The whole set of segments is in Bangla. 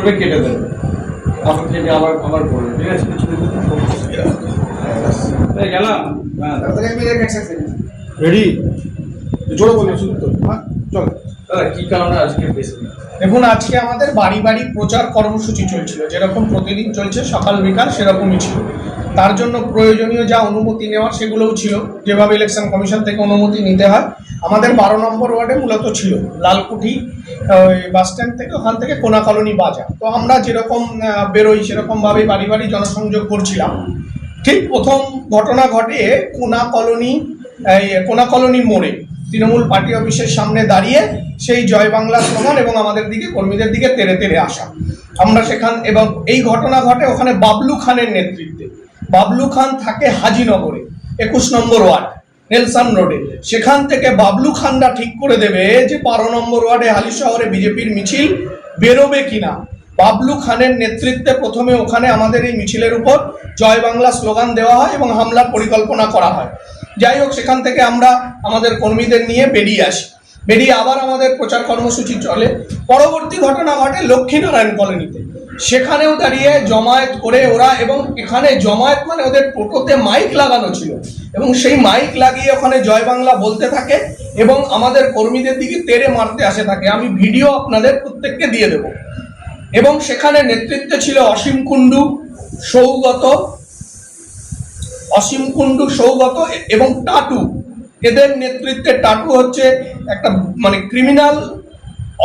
করবে, কেটে দেবে, আপনি কেটে আবার আবার করবে, ঠিক আছে? গেলাম রেডি, জোরে বলুন শুধু তো। হ্যাঁ চলো দাদা, কি কারণে আজকে বেশি? দেখুন, আজকে আমাদের বাড়ি বাড়ি প্রচার কর্মসূচি চলছিল, যেরকম প্রতিদিন চলছে সকাল বিকাল সেরকমই ছিল। তার জন্য প্রয়োজনীয় যা অনুমতি নেওয়ার সেগুলোও ছিল, যেভাবে ইলেকশন কমিশন থেকে অনুমতি নিতে হয়। আমাদের 12 নম্বর ওয়ার্ডে মূলত ছিল লালকুঠি ওই বাস স্ট্যান্ড থেকে, ওখান থেকে কোনা কলোনি বাজার। তো আমরা যেরকম বেরোই সেরকমভাবেই বাড়ি বাড়ি জনসংযোগ করছিলাম। ঠিক প্রথম ঘটনা ঘটে কোনা কলোনি মোড়ে তৃণমূল পার্টি অফিসের সামনে দাঁড়িয়ে সেই জয় বাংলা স্লোগান এবং আমাদের দিকে কর্মীদের দিকে তেড়ে তেড়ে আসা। আমরা সেখান এবং এই ঘটনা ঘটে ওখানে বাবলু খানের নেতৃত্বে। বাবলু খান থাকে হাজিনগরে 21 নম্বর ওয়ার্ড নেলসন রোডে। সেখান থেকে বাবলু খানরা ঠিক করে দেবে যে 12 নম্বর ওয়ার্ডে হালি শহরে বিজেপির মিছিল বেরোবে কিনা। বাবলু খানের নেতৃত্বে প্রথমে ওখানে আমাদের এই মিছিলের উপর জয় বাংলা স্লোগান দেওয়া হয় এবং হামলার পরিকল্পনা করা হয়। যাই হোক, সেখান থেকে আমরা আমাদের কর্মীদের নিয়ে বেরিয়ে আসি। বেরিয়ে আবার আমাদের প্রচার কর্মসূচি চলে। পরবর্তী ঘটনা ঘটে লক্ষ্মীনারায়ণ কলোনিতে। সেখানেও দাঁড়িয়ে জমায়েত করে ওরা, এবং এখানে জমায়েত মানে ওদের টোটোতে মাইক লাগানো ছিল এবং সেই মাইক লাগিয়ে ওখানে জয় বাংলা বলতে থাকে এবং আমাদের কর্মীদের দিকে তেড়ে মারতে আসে থাকে। আমি ভিডিও আপনাদের প্রত্যেককে দিয়ে দেব। এবং সেখানে নেতৃত্বে ছিল অসীম কুণ্ডু, সৌগত এবং টাটু। এদের নেতৃত্বে, টাটু হচ্ছে একটা মানে ক্রিমিনাল,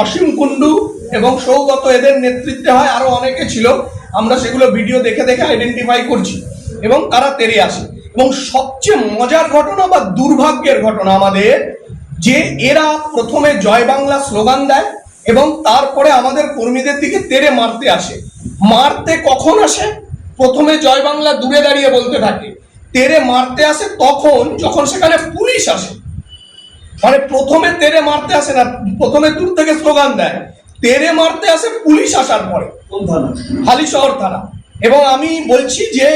অসীম কুণ্ডু এবং সৌগত এদের নেতৃত্বে হয়, আরো অনেকে ছিল। আমরা সেগুলো ভিডিও দেখে দেখে আইডেন্টিফাই করছি এবং তারা তেড়ে আসে। এবং সবচেয়ে মজার ঘটনা বা দুর্ভাগ্যের ঘটনা আমাদের, যে এরা প্রথমে জয় বাংলা স্লোগান দেয় এবং তারপরে আমাদের কর্মীদের দিকে তেড়ে মারতে আসে। মারতে কখন আসে? প্রথমে জয় বাংলা দূরে দাঁড়িয়ে বলতে থাকে, তেড়ে মারতে আসে তখন যখন সেখানে পুলিশ আসে। মানে প্রথমে তেড়ে মারতে আসে না, প্রথমে দূর থেকে স্লোগান দেয়, তেড়ে মারতে আসে পুলিশ আসার পরে। হালিশহর থানা। এবং আমি বলছি যে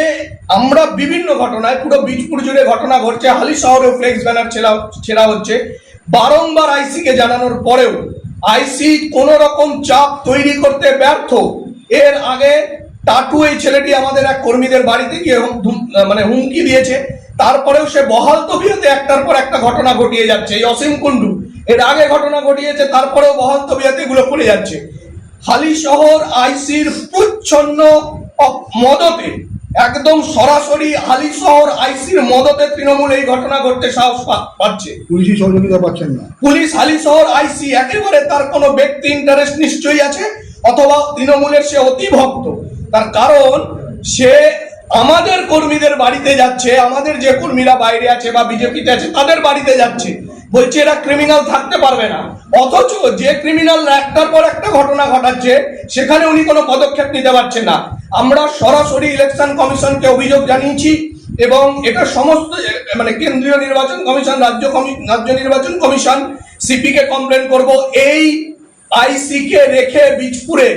আমরা বিভিন্ন ঘটনায়, পুরো বীজপুর জুড়ে ঘটনা ঘটছে, হালিশহরে ফ্লেক্স ব্যানার ছেড়া হচ্ছে। বারংবার আইসিকে জানানোর পরেও আইসি কোন রকম চাপ তৈরি করতে ব্যর্থ। এর আগে টাটু, এই ছেলেটি আমাদের এক কর্মীদের বাড়িতে গিয়ে মানে হুমকি দিয়েছে, তারপরেও সে বহাল তবিয়তে একটার পর একটা ঘটনা ঘটিয়ে যাচ্ছে। এই অসীম কুণ্ডু এর আগে ঘটনা ঘটিয়েছে, তারপরেও বহাল তবিয়তে এগুলো করে যাচ্ছে। হালিশহর আইসির প্রচ্ছন্ন মদতে, একদম সরাসরি হালিশহর আইসির মদতে তৃণমূল এই ঘটনা ঘটতে সাহস পাচ্ছে। পুলিশি সহযোগিতা পাচ্ছেন না। পুলিশ হালিশহর আইসি একেবারে, তার কোনো ব্যক্তি ইন্টারেস্ট নিশ্চয়ই আছে, অথবা তৃণমূলের সে অতি ভক্ত। তার কারণ সে আমাদের কর্মীদের বাড়িতে যাচ্ছে, আমাদের যে কর্মীরা বাইরে আছে বা বিজেপিতে আছে তাদের বাড়িতে যাচ্ছে, বলছে এরা ক্রিমিনাল থাকতে পারবে না। অথচ যে ক্রিমিনাল একটার পর একটা ঘটনা ঘটাচ্ছে সেখানে উনি কোনো পদক্ষেপ নিতে পারছেন না। আমরা সরাসরি ইলেকশন কমিশনকে অভিযোগ জানিয়েছি এবং এটা সমস্ত মানে কেন্দ্রীয় নির্বাচন কমিশন, রাজ্য নির্বাচন কমিশন, সিপি কে কমপ্লেন করব। এই আইসি কে রেখে বীজপুরে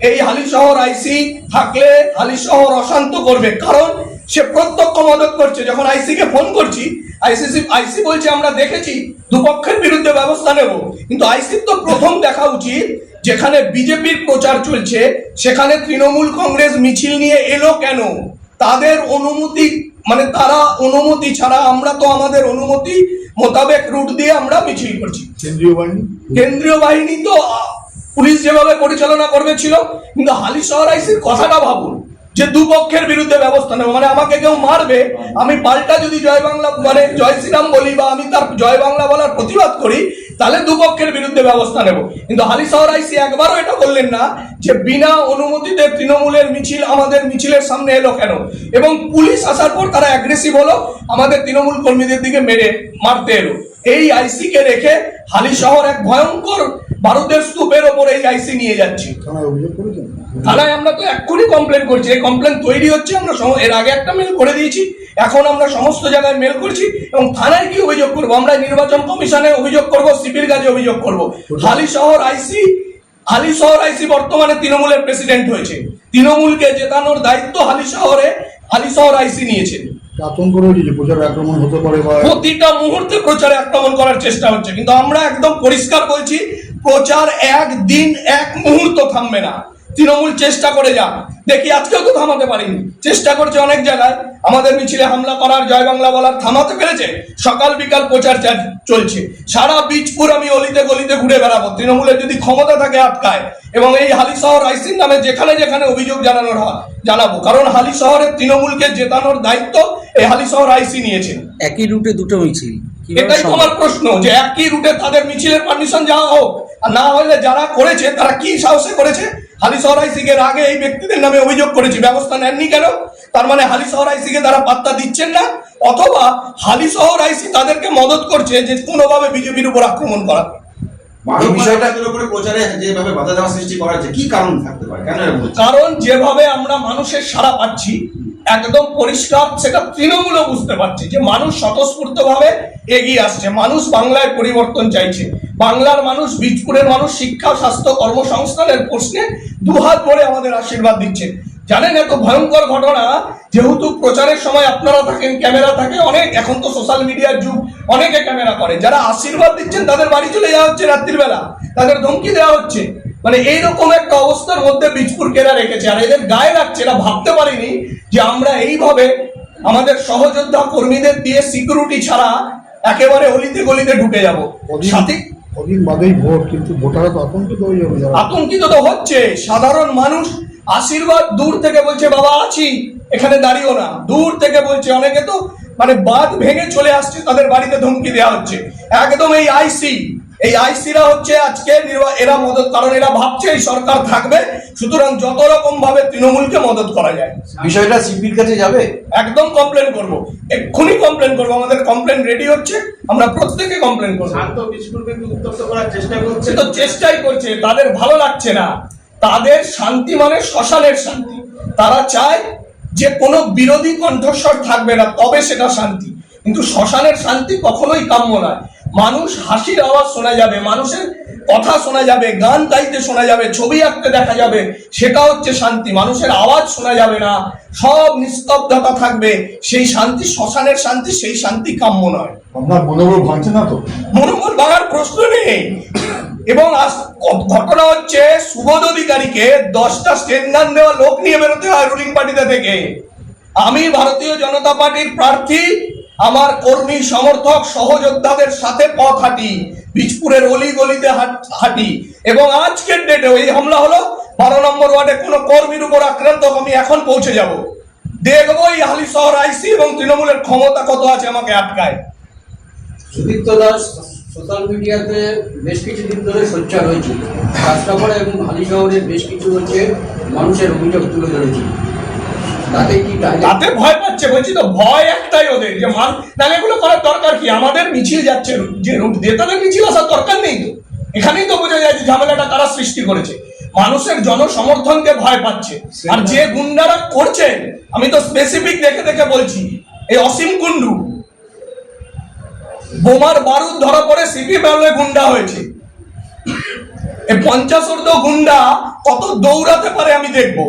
এই হালিশহর আইসি থাকলে হালিশহর অশান্ত করবে, কারণ সে প্রত্যক্ষ মদত করছে। যখন আইসি কে ফোন করছি, আইসি বলছে আমরা দেখেছি, দুপক্ষের বিরুদ্ধে ব্যবস্থা নেব। কিন্তু আইসির তো প্রথম দেখা উচিত, যেখানে বিজেপির প্রচার চলছে সেখানে তৃণমূল কংগ্রেস মিছিল নিয়ে এলো কেন? তাদের অনুমতি, মানে তারা অনুমতি ছাড়া, আমরা তো আমাদের অনুমতি মোতাবেক রুট দিয়ে আমরা মিছিল করছি। কেন্দ্রীয় বাহিনী তো পুলিশ যেভাবে পরিচালনা করবে ছিল, কিন্তু হালিশহর আইসির কথাটা ভাবুন যে দুপক্ষের বিরুদ্ধে ব্যবস্থা নেব, মানে আমাকে কেউ মারবে, আমি পাল্টা যদি জয় বাংলা মানে জয় শ্রীরাম বলি বা আমি তার জয় বাংলা বলার প্রতিবাদ করি, তাহলে দুপক্ষের বিরুদ্ধে ব্যবস্থা নেব। কিন্তু হালিশহর আইসি একবারও এটা বললেন না যে বিনা অনুমতিতে তৃণমূলের মিছিল আমাদের মিছিলের সামনে এলো কেন। এবং পুলিশ আসার পর তারা অ্যাগ্রেসিভ হলো, আমাদের তৃণমূল কর্মীদের দিকে মারতে এলো। এই আইসি কে রেখে হালিশহর এক ভয়ঙ্কর ভারতের স্তূপের ওপর এই আইসি নিয়ে যাচ্ছি। থানায় আমরা তো এক্ষুনি কমপ্লেন করছি, এই কমপ্লেন তৈরি হচ্ছে। আমরা এর আগে একটা মেল করে দিয়েছি, এখন আমরা সমস্ত জায়গায় মেল করছি। এবং থানায় কি অভিযোগ করবো? আমরা নির্বাচন কমিশনে অভিযোগ করব, সিপির কাছে অভিযোগ করব। হালিশহর আইসি বর্তমানে তৃণমূলের প্রেসিডেন্ট হয়েছে, তৃণমূলকে জেতানোর দায়িত্ব হালিশহর আইসি নিয়েছে। আতঙ্ক রয়েছে যে প্রচারে আক্রমণ হতে পারে, প্রতিটা মুহূর্তে প্রচারে আক্রমণ করার চেষ্টা হচ্ছে। কিন্তু আমরা একদম পরিষ্কার বলছি, প্রচার একদিন এক মুহূর্ত থামবে না। তৃণমূল চেষ্টা করে যাক, দেখি আজকেও তো থামাতে পারিনি, চেষ্টা করছে অনেক জায়গায় আমাদের মিছিলে হামলা করার, জয় বাংলা বলার, থামাতে পেরেছে। সকাল বিকাল প্রচার চলছে, সারা বীজপুর আমি অলিতে গলিতে ঘুরে বেড়াবো, তৃণমূলের যদি ক্ষমতা থাকে আটকায়, এবং এই হালিশহর আইসির নামে যেখানে যেখানে অভিযোগ জানানোর হয় জানাবো, কারণ হালিশহরের তৃণমূলকে জেতানোর দায়িত্ব এই হালিশহর আইসি নিয়েছেন। একই রুটে দুটো মিছিল, এটাই তো আমার প্রশ্ন, যে একই রুটে তাদের মিছিলের পারমিশন যাওয়া হোক, আর না হলে যারা করেছে তারা কি সাহসে করেছে? হালিশহর আইসিকে আগে এই ব্যক্তিদের নামে অভিযোগ করেছি, ব্যবস্থা নেননি কেন? তার মানে হালিশহর আইসিকে তারা পাত্তা দিচ্ছেন না, অথবা হালিশহর আইসি তাদেরকে মদত করছে যে কোনোভাবে বিজেপির উপর আক্রমণ করা। এই বিষয়টার উপরে প্রচারে যেভাবে বাধা দেওয়া সৃষ্টি করা হচ্ছে, কি কারণ থাকতে পারে? কেন এরকম হচ্ছে? কারণ যেভাবে আমরা মানুষের সাড়া পাচ্ছি একদম পরিষ্কার, সেটা তৃণমূলও বুঝতে পারছে যে মানুষ স্বতঃস্ফূর্ত ভাবে এগিয়ে আসছে, মানুষ বাংলায় পরিবর্তন চাইছে, বাংলার মানুষ, বীজপুরের মানুষ শিক্ষা, স্বাস্থ্য, কর্মসংস্থানের প্রশ্নে দুহাত ভরে আমাদের আশীর্বাদ দিচ্ছে। জানেন এত ভয়ঙ্কর ঘটনা, যেহেতু প্রচারের সময় আপনারা থাকেন, ক্যামেরা থাকে অনেক, এখন তো সোশ্যাল মিডিয়ার যুগ, অনেকে ক্যামেরা করে, যারা আশীর্বাদ দিচ্ছেন তাদের বাড়ি চলে যাওয়া হচ্ছে রাত্রির বেলা, তাদের ধমকি দেওয়া হচ্ছে। মানে এইরকম একটা অবস্থার মধ্যে বীজপুরকে এরা রেখেছে, আর এদের গায়ে লাগছে, এরা ভাবতে পারিনি যে আমরা এইভাবে আমাদের সহযোদ্ধা কর্মীদের দিয়ে সিকিউরিটি ছাড়া একেবারে অলিতে গলিতে ঢুকে যাব। সাথে কদিন বাদেই ভোট, কিন্তু ভোটাররা তো আতঙ্কিত হয়ে যাবে। আতঙ্কিত তো হচ্ছে সাধারণ মানুষ। আশীর্বাদ দূর থেকে বলছে বাবা আছি, এখানে দাঁড়িয়েও না, দূর থেকে বলছে। অনেকে তো মানে বাঁধ ভেঙে চলে আসছে, তাদের বাড়িতে ধমকি দেওয়া হচ্ছে। একদম এই আইসিরা হচ্ছে আজকে এরা মদত, কারণ এরা ভাবছে এই সরকার থাকবে, সুতরাং যত রকম ভাবে তৃণমূলকে মদত করা যায়। বিষয়টা সিপির কাছে যাবে, একদম কমপ্লেন করব, এক্ষুনি কমপ্লেন করবো, আমাদের কমপ্লেন রেডি হচ্ছে, আমরা প্রত্যেকে কমপ্লেন করবো। সে তো চেষ্টাই করছে, তাদের ভালো লাগছে না, তাদের শান্তি মানে শ্মশানের শান্তি। তারা চায় যে কোনো বিরোধী কণ্ঠস্বর থাকবে না, তবে সেটা শান্তি। কিন্তু শ্মশানের শান্তি কখনোই কাম্য নয়। মানুষ হাসির আওয়াজ শোনা যাবে, মানুষের কথা শোনা যাবে, গান গাইতে শোনা যাবে, ছবি আঁকতে দেখা যাবে, সেটা হচ্ছে শান্তি। মানুষের আওয়াজ শোনা যাবে না, সব নিস্তব্ধতা থাকবে, সেই শান্তি শ্মশানের শান্তি, সেই শান্তি কাম্য নয়। আপনার মনোবল ভাঙছে না তো? মনোবল ভাঙার প্রশ্ন নেই। এবং ঘটনা হচ্ছে সুবোধ অধিকারীকে 10টা স্টেনগান দেওয়া লোক নিয়ে বেরোতে হয় রুলিং পার্টিতে থেকে। আমি ভারতীয় জনতা পার্টির প্রার্থী, আমার কর্মী সমর্থক সহযোদ্ধাদের সাথে পথ হাঁটি, বীজপুরের অলি গলিতে হাঁটি, এবং আজকের ডেটে এই হামলা হলো 12 নম্বর ওয়ার্ডে কোনো কর্মীর উপর আক্রান্ত, আমি এখন পৌঁছে যাব, দেখবো এই হালিশহর আইসি এবং তৃণমূলের ক্ষমতা কত আছে আমাকে আটকায়। সুদীপ্ত দাস সোশ্যাল মিডিয়াতে বেশ কিছুদিন ধরে সোচ্চার হয়েছিল, রাস্তাপাড়া এবং হালিশহরের বেশ কিছু হচ্ছে মানুষের অভিযোগ তুলে ধরেছিল, তাতে ভয় পাচ্ছে। বলছি তো ভয় একটাই ওদের, যে তাহলে এগুলো করার দরকার কি? আমাদের মিছিল যাচ্ছে যে রুট দিয়ে, তাদের মিছিল আসার দরকার নেই তো। এখানেই তো বোঝা যায় যে ঝামেলাটা কারা সৃষ্টি করেছে। মানুষের জনসমর্থনকে ভয় পাচ্ছে। আর যে গুন্ডারা করছেন, আমি তো স্পেসিফিক দেখে দেখে বলছি, এই অসীম কুন্ডু, বোমার বারুদ ধরা পড়ে সিপিএম গুন্ডা হয়েছে, এই 50 গুন্ডা কত দৌড়াতে পারে আমি দেখবো।